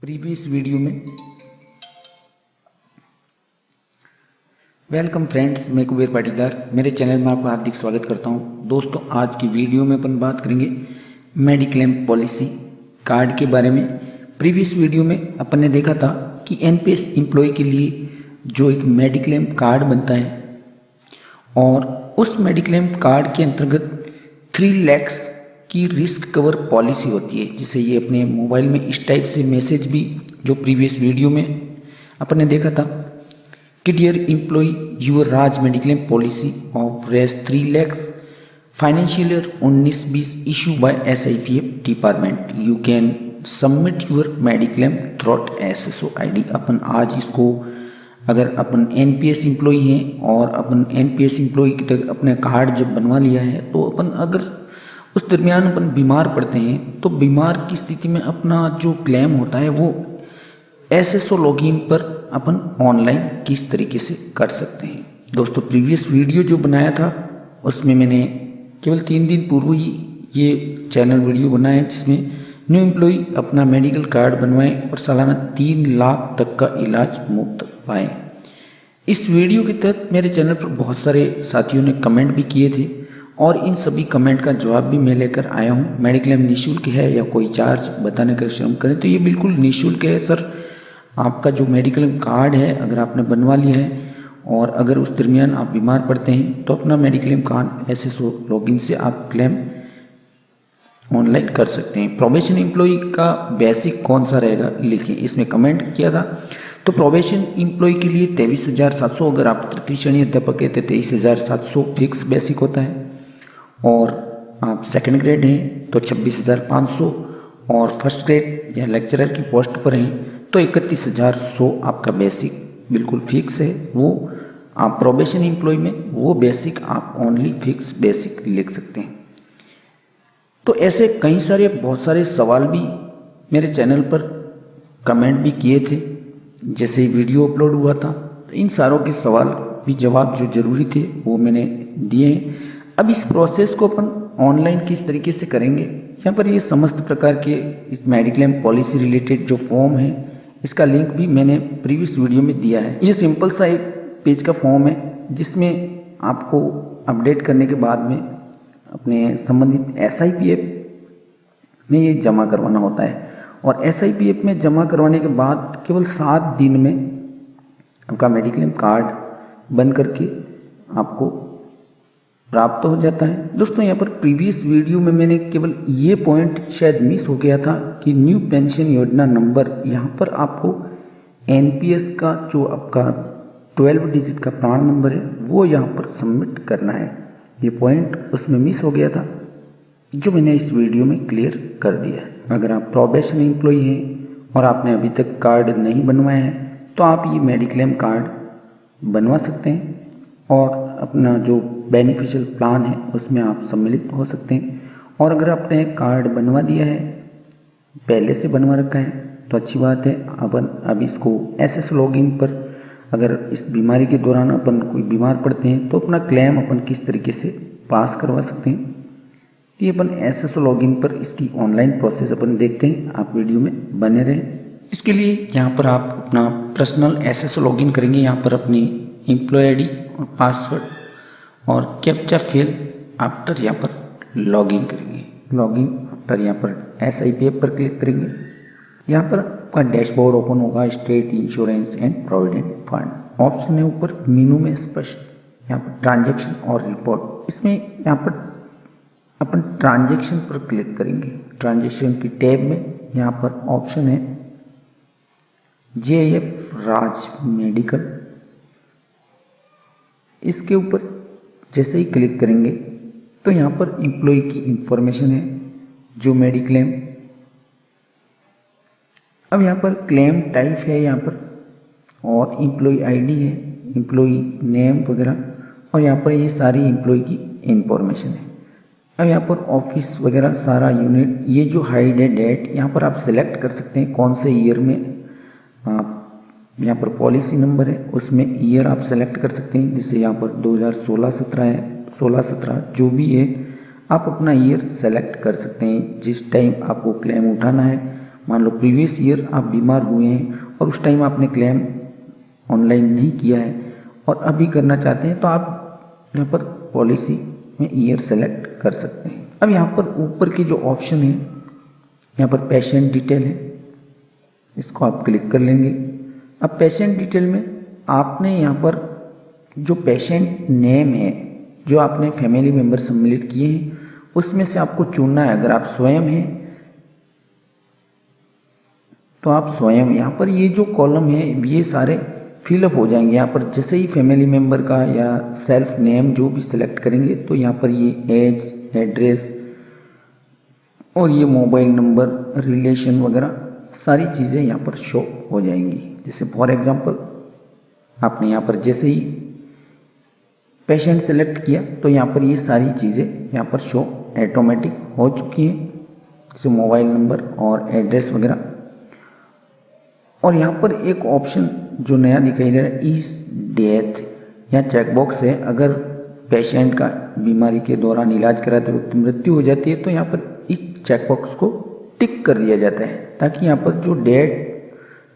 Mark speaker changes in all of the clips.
Speaker 1: Previous video में welcome friends, मैं कुबेर पाटीदार मेरे चैनल में आपका हार्दिक स्वागत करता हूं। दोस्तों, आज की वीडियो में अपन बात करेंगे मेडिक्लेम पॉलिसी कार्ड के बारे में। प्रीवियस वीडियो में अपन ने देखा था कि एनपीएस एम्प्लॉय के लिए जो एक मेडिक्लेम कार्ड बनता है और उस मेडिक्लेम कार्ड के अंतर्गत 3 लाख की रिस्क कवर पॉलिसी होती है, जिसे ये अपने मोबाइल में इस टाइप से मैसेज भी जो प्रीवियस वीडियो में अपन ने देखा था कि dear employee, your Raj mediclaim policy of रेस 3 lakh financial year 19-20 issue by SIPF department, you can submit your mediclaim through SSO ID। अपन आज इसको अगर अपन एनपीएस एम्प्लॉय हैं और अपन एनपीएस एम्प्लॉय की तक अपने कार्ड जब बनवा लिया है तो अपन अगर उस दरमियान अपन बीमार पड़ते हैं तो बीमार की स्थिति में अपना जो क्लेम होता है वो SSO लॉगिन पर अपन ऑनलाइन किस तरीके से कर सकते हैं। दोस्तों, प्रीवियस वीडियो जो बनाया था उसमें मैंने केवल 3 दिन पूर्व ही ये चैनल वीडियो बनाया है, जिसमें न्यू एम्प्लॉय अपना मेडिकल कार्ड बनवाएं और सालाना 3 लाख तक का इलाज मुफ्त पाएं। इस वीडियो के तहत मेरे चैनल पर बहुत सारे साथियों ने कमेंट भी किए थे और इन सभी कमेंट का जवाब भी मैं लेकर आया हूँ। मेडिक्लेम निःशुल्क है या कोई चार्ज बताने का श्रम करें तो ये बिल्कुल निःशुल्क है सर। आपका जो मेडिकल कार्ड है अगर आपने बनवा लिया है और अगर उस दरमियान आप बीमार पड़ते हैं तो अपना मेडिक्लेम कार्ड SSO लॉगिन से आप क्लेम ऑनलाइन कर सकते हैं। प्रोबेशन एम्प्लॉय का बेसिक कौन सा रहेगा लिखिए, इसमें कमेंट किया था। तो प्रोबेशन एम्प्लॉय के लिए 23,700, अगर आप तृतीय श्रेणी अध्यापक है तो 23,700 फिक्स बेसिक होता है, और आप सेकंड ग्रेड हैं तो 26,500, और फर्स्ट ग्रेड या लेक्चरर की पोस्ट पर हैं तो 31,100 आपका बेसिक बिल्कुल फिक्स है। वो आप प्रोबेशन एम्प्लॉय में वो बेसिक आप ओनली फिक्स बेसिक लिख सकते हैं। तो ऐसे कई सारे बहुत सारे सवाल भी मेरे चैनल पर कमेंट भी किए थे जैसे ही वीडियो अपलोड हुआ था, तो इन सारों के सवाल भी जवाब जो जरूरी थे वो मैंने दिए हैं। अब इस प्रोसेस को अपन ऑनलाइन किस तरीके से करेंगे, यहाँ पर ये समस्त प्रकार के इस मेडिक्लेम पॉलिसी रिलेटेड जो फॉर्म है इसका लिंक भी मैंने प्रीवियस वीडियो में दिया है। ये सिंपल सा एक पेज का फॉर्म है जिसमें आपको अपडेट करने के बाद में अपने संबंधित SIPF में ये जमा करवाना होता है, और SIPF में जमा करवाने के बाद केवल 7 दिन में आपका मेडिक्लेम कार्ड बन करके आपको प्राप्त हो जाता है। दोस्तों, यहाँ पर प्रीवियस वीडियो में मैंने केवल ये पॉइंट शायद मिस हो गया था कि न्यू पेंशन योजना नंबर, यहाँ पर आपको NPS का जो आपका 12 डिजिट का प्राण नंबर है वो यहाँ पर सबमिट करना है। ये पॉइंट उसमें मिस हो गया था जो मैंने इस वीडियो में क्लियर कर दिया है। अगर आप प्रोबेशन एम्प्लॉय हैं और आपने अभी तक कार्ड नहीं बनवाया है तो आप ये मेडिक्लेम कार्ड बनवा सकते हैं और अपना जो बेनिफिशियल प्लान है उसमें आप सम्मिलित हो सकते हैं। और अगर आपने कार्ड बनवा दिया है, पहले से बनवा रखा है, तो अच्छी बात है। अपन अब इसको SSO लॉगिन पर अगर इस बीमारी के दौरान अपन कोई बीमार पड़ते हैं तो अपना क्लेम अपन किस तरीके से पास करवा सकते हैं, ये अपन SSO लॉगिन पर इसकी ऑनलाइन प्रोसेस अपन देखते हैं। आप वीडियो में बने रहें। इसके लिए यहाँ पर आप अपना पर्सनल SSO लॉगिन करेंगे। यहाँ पर अपनी एम्प्लॉय ID और पासवर्ड और कैप्चा फिल आफ्टर यहाँ पर लॉगिन करेंगे। लॉगिन आफ्टर यहाँ पर SIPF पर क्लिक करेंगे। यहाँ पर आपका डैशबोर्ड ओपन होगा, state insurance and provident fund option है ऊपर मेनू में स्पष्ट। यहाँ पर ट्रांजेक्शन और रिपोर्ट, इसमें यहाँ पर अपन ट्रांजेक्शन पर क्लिक करेंगे। ट्रांजेक्शन की टैब में यहाँ पर ऑप्शन है JF राज मेडिकल, इसके ऊपर जैसे ही क्लिक करेंगे तो यहाँ पर एम्प्लॉय की इंफॉर्मेशन है जो मेडिक्लेम। अब यहाँ पर क्लेम टाइप है यहाँ पर, और एम्प्लॉय ID है, एम्प्लॉय नेम वगैरह, और यहाँ पर ये सारी एम्प्लॉय की इंफॉर्मेशन है। अब यहाँ पर ऑफिस वगैरह सारा यूनिट, ये जो हाइड है डेट, यहाँ पर आप सिलेक्ट कर सकते हैं कौन से ईयर में आप, यहाँ पर पॉलिसी नंबर है उसमें ईयर आप सेलेक्ट कर सकते हैं। जैसे यहाँ पर 2016-17 है, 16-17 जो भी है आप अपना ईयर सेलेक्ट कर सकते हैं। जिस टाइम आपको क्लेम उठाना है मान लो प्रीवियस ईयर आप बीमार हुए हैं और उस टाइम आपने क्लेम ऑनलाइन नहीं किया है और अभी करना चाहते हैं, तो आप यहाँ पर पॉलिसी में ईयर सेलेक्ट कर सकते हैं। अब यहाँ पर ऊपर की जो ऑप्शन है, यहाँ पर पेशेंट डिटेल है, इसको आप क्लिक कर लेंगे। अब पेशेंट डिटेल में आपने यहाँ पर जो पेशेंट नेम है जो आपने फैमिली मेंबर सम्मिलित किए हैं उसमें से आपको चुनना है। अगर आप स्वयं हैं तो आप स्वयं, यहाँ पर ये जो कॉलम है ये सारे फिलअप हो जाएंगे। यहाँ पर जैसे ही फैमिली मेंबर का या सेल्फ नेम जो भी सिलेक्ट करेंगे तो यहाँ पर ये एज, एड्रेस और ये मोबाइल नंबर, रिलेशन वगैरह सारी चीज़ें यहाँ पर शो हो जाएंगी। जैसे फॉर एग्जांपल आपने यहाँ पर जैसे ही पेशेंट सेलेक्ट किया तो यहाँ पर ये सारी चीज़ें यहाँ पर शो ऑटोमेटिक हो चुकी हैं, जैसे मोबाइल नंबर और एड्रेस वगैरह। और यहाँ पर एक ऑप्शन जो नया दिखाई दे रहा है, इस डेथ या चेकबॉक्स है। अगर पेशेंट का बीमारी के दौरान इलाज कराते वक्त मृत्यु हो जाती है तो यहाँ पर इस चेकबॉक्स को टिक कर दिया जाता है, ताकि यहाँ पर जो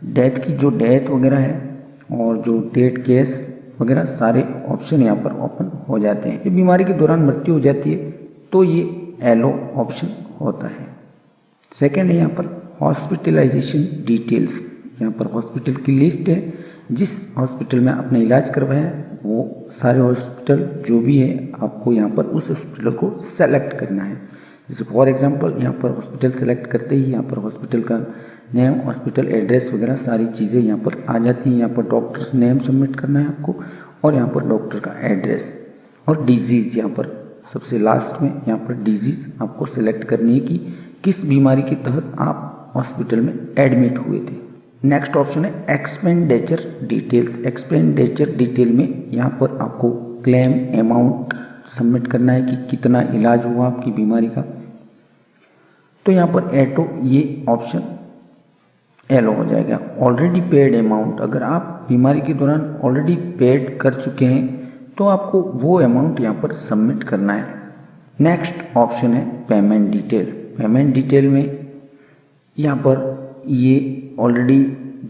Speaker 1: डेथ की जो डेथ वगैरह है और जो डेट केस वगैरह सारे ऑप्शन यहाँ पर ओपन हो जाते हैं। बीमारी के दौरान मृत्यु हो जाती है तो ये येलो ऑप्शन होता है। सेकेंड है यहाँ पर हॉस्पिटलाइजेशन डिटेल्स। यहाँ पर हॉस्पिटल की लिस्ट है, जिस हॉस्पिटल में आपने इलाज करवाया है वो सारे हॉस्पिटल जो भी है आपको यहाँ पर उस हॉस्पिटल को सेलेक्ट करना है। जैसे फॉर एग्जांपल यहाँ पर हॉस्पिटल सेलेक्ट करते ही यहाँ पर हॉस्पिटल का नेम, हॉस्पिटल एड्रेस वगैरह सारी चीज़ें यहाँ पर आ जाती हैं। यहाँ पर डॉक्टर्स नेम सबमिट करना है आपको और यहाँ पर डॉक्टर का एड्रेस और डिजीज़, यहाँ पर सबसे लास्ट में यहाँ पर डिजीज़ आपको सेलेक्ट करनी है कि किस बीमारी के तहत आप हॉस्पिटल में एडमिट हुए थे। नेक्स्ट ऑप्शन है एक्सपेंडिचर डिटेल्स। एक्सपेंडिचर डिटेल में यहाँ पर आपको क्लेम अमाउंट सबमिट करना है कि कितना इलाज हुआ आपकी बीमारी का। तो यहाँ पर एटो ये ऑप्शन येलो हो जाएगा। ऑलरेडी पेड अमाउंट, अगर आप बीमारी के दौरान ऑलरेडी पेड कर चुके हैं तो आपको वो अमाउंट यहाँ पर सबमिट करना है। नेक्स्ट ऑप्शन है पेमेंट डिटेल। पेमेंट डिटेल में यहाँ पर ये ऑलरेडी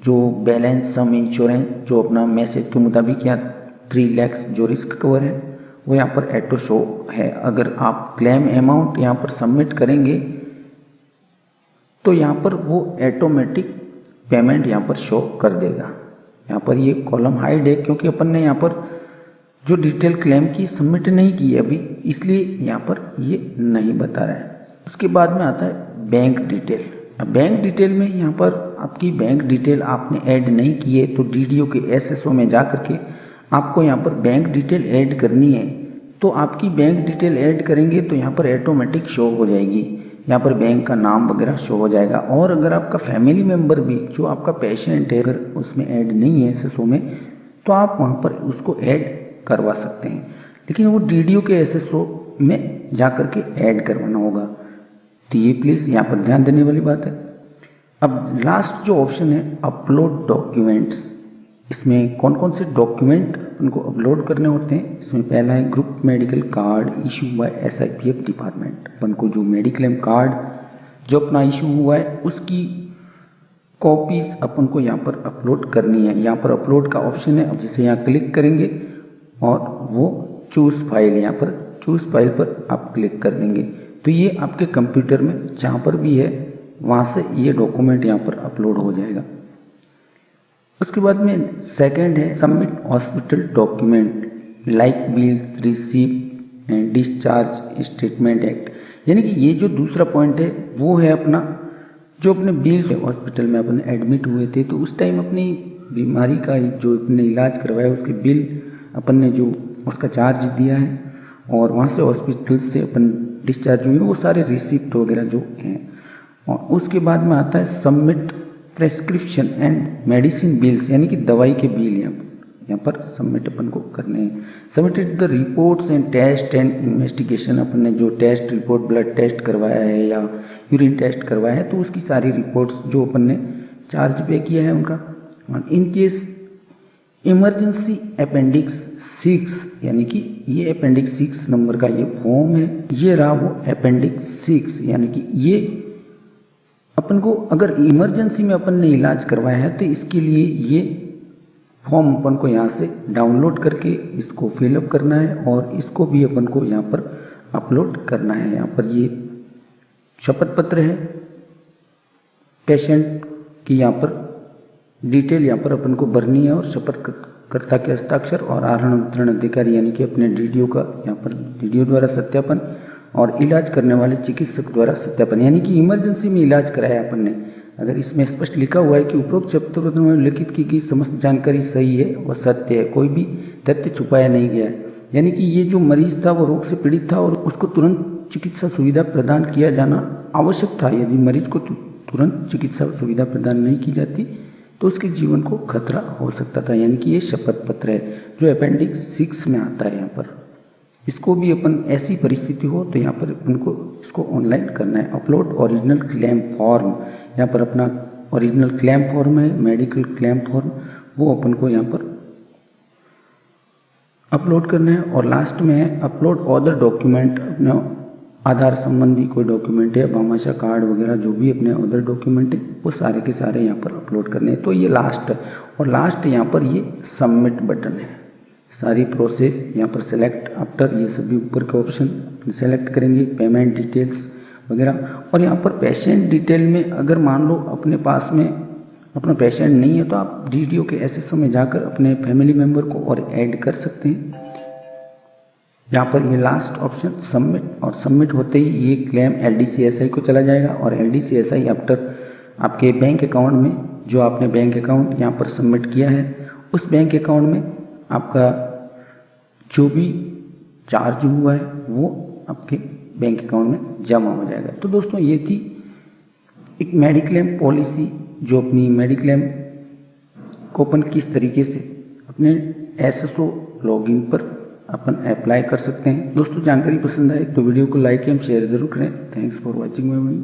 Speaker 1: जो बैलेंस सम इंश्योरेंस जो अपना मैसेज के मुताबिक यहाँ 3 लाख जो रिस्क कवर है वो यहाँ पर एटो शो है। अगर आप क्लेम अमाउंट यहाँ पर सबमिट करेंगे तो यहाँ पर वो ऑटोमेटिक पेमेंट यहाँ पर शो कर देगा। यहाँ पर ये कॉलम हाइड है क्योंकि अपन ने यहाँ पर जो डिटेल क्लेम की सबमिट नहीं की है अभी, इसलिए यहाँ पर ये नहीं बता रहा है। उसके बाद में आता है बैंक डिटेल। बैंक डिटेल में यहाँ पर आपकी बैंक डिटेल आपने ऐड नहीं की है तो डीडीओ के एसएसओ में जा करके आपको यहाँ पर बैंक डिटेल ऐड करनी है। तो आपकी बैंक डिटेल ऐड करेंगे तो यहाँ पर ऑटोमेटिक शो हो जाएगी। यहाँ पर बैंक का नाम वगैरह शो हो जाएगा। और अगर आपका फैमिली मेम्बर भी जो आपका पेशेंट है अगर उसमें ऐड नहीं है एसएसओ में तो आप वहाँ पर उसको ऐड करवा सकते हैं, लेकिन वो डीडीओ के एसएसओ में जा करके ऐड करवाना होगा। तो ये प्लीज़ यहाँ पर ध्यान देने वाली बात है। अब लास्ट जो ऑप्शन है अपलोड डॉक्यूमेंट्स, इसमें कौन कौन से डॉक्यूमेंट उनको अपलोड करने होते हैं। इसमें पहला है group medical card issue by SIPF department. अपन को जो मेडिक्लेम कार्ड जो अपना इशू हुआ है उसकी कॉपीज अपन को यहाँ पर अपलोड करनी है। यहाँ पर अपलोड का ऑप्शन है, अब जैसे यहाँ क्लिक करेंगे और वो चूज़ फाइल, यहाँ पर चूज़ फाइल पर आप क्लिक कर देंगे तो ये आपके कंप्यूटर में जहाँ पर भी है वहाँ से ये डॉक्यूमेंट यहाँ पर अपलोड हो जाएगा। उसके बाद में सेकंड है submit hospital document like bills, receipt and discharge statement act. यानी कि ये जो दूसरा पॉइंट है वो है अपना जो अपने बिल्स हॉस्पिटल में अपन एडमिट हुए थे तो उस टाइम अपनी बीमारी का जो अपने इलाज करवाया उसके बिल अपन ने जो उसका चार्ज दिया है और वहाँ से हॉस्पिटल से अपन डिस्चार्ज हुए वो सारे रिसिप्ट वगैरह जो हैं। और उसके बाद में आता है submit prescription and medicine bills, यानी कि दवाई के बिल यहाँ पर सबमिट अपन को करने हैं। Submitted the reports and test and investigation, अपन ने जो टेस्ट रिपोर्ट ब्लड टेस्ट करवाया है या यूरिन टेस्ट करवाया है तो उसकी सारी रिपोर्ट्स जो अपन ने चार्ज पे किया है उनका। इन केस इमरजेंसी अपेंडिक्स 6, यानी कि ये अपेंडिक्स 6 नंबर का ये फॉर्म है, ये रहा वो अपेंडिक्स 6, यानी कि ये अपन को अगर इमरजेंसी में अपन ने इलाज करवाया है तो इसके लिए ये फॉर्म अपन को यहाँ से डाउनलोड करके इसको फिलअप करना है और इसको भी अपन को यहाँ पर अपलोड करना है। यहाँ पर ये शपथ पत्र है, पेशेंट की यहाँ पर डिटेल यहाँ पर अपन को भरनी है और शपथकर्ता के हस्ताक्षर और आहरण वितरण अधिकारी यानी कि अपने डीडीओ का यहाँ पर डीडीओ द्वारा सत्यापन और इलाज करने वाले चिकित्सक द्वारा सत्यापन, यानी कि इमरजेंसी में इलाज कराया अपन ने। अगर इसमें स्पष्ट लिखा हुआ है कि उपरोक्त शपथ पत्र में उल्लिखित की गई समस्त जानकारी सही है व सत्य है, कोई भी तथ्य छुपाया नहीं गया है, यानी कि ये जो मरीज था वो रोग से पीड़ित था और उसको तुरंत चिकित्सा सुविधा प्रदान किया जाना आवश्यक था। यदि मरीज को तुरंत चिकित्सा सुविधा प्रदान नहीं की जाती तो उसके जीवन को खतरा हो सकता था, यानी कि ये शपथ पत्र है जो अपेंडिक्स 6 में आता है। यहाँ पर इसको भी अपन ऐसी परिस्थिति हो तो यहाँ पर अपन को इसको ऑनलाइन करना है। अपलोड ओरिजिनल क्लेम फॉर्म, यहाँ पर अपना ओरिजिनल क्लेम फॉर्म है, मेडिकल क्लेम फॉर्म, वो अपन को यहाँ पर अपलोड करना है। और लास्ट में है अपलोड अदर डॉक्यूमेंट, अपने आधार संबंधी कोई डॉक्यूमेंट है, भामाशाह कार्ड वगैरह जो भी अपने अदर डॉक्यूमेंट है वो सारे के सारे यहाँ पर अपलोड करने हैं। तो ये लास्ट और लास्ट यहाँ पर ये सबमिट बटन है। सारी प्रोसेस यहाँ पर सेलेक्ट आफ्टर, ये सभी ऊपर के ऑप्शन सेलेक्ट करेंगे, पेमेंट डिटेल्स वगैरह। और यहाँ पर पेशेंट डिटेल में अगर मान लो अपने पास में अपना पेशेंट नहीं है तो आप डीडीओ के एसएसओ में जाकर अपने फैमिली मेम्बर को और ऐड कर सकते हैं। यहाँ पर ये लास्ट ऑप्शन सबमिट, और सबमिट होते ही ये क्लेम एलडीसीएसआई को चला जाएगा और एलडीसीएसआई आफ्टर आपके बैंक अकाउंट में, जो आपने बैंक अकाउंट यहाँ पर सबमिट किया है उस बैंक अकाउंट में आपका जो भी चार्ज हुआ है वो आपके बैंक अकाउंट में जमा हो जाएगा। तो दोस्तों ये थी एक मेडिक्लेम पॉलिसी, जो अपनी मेडिक्लेम को अपन किस तरीके से अपने एसएसओ लॉगिन पर अपन अप्लाई कर सकते हैं। दोस्तों जानकारी पसंद आए तो वीडियो को लाइक एंड शेयर जरूर करें। Thanks for watching my video.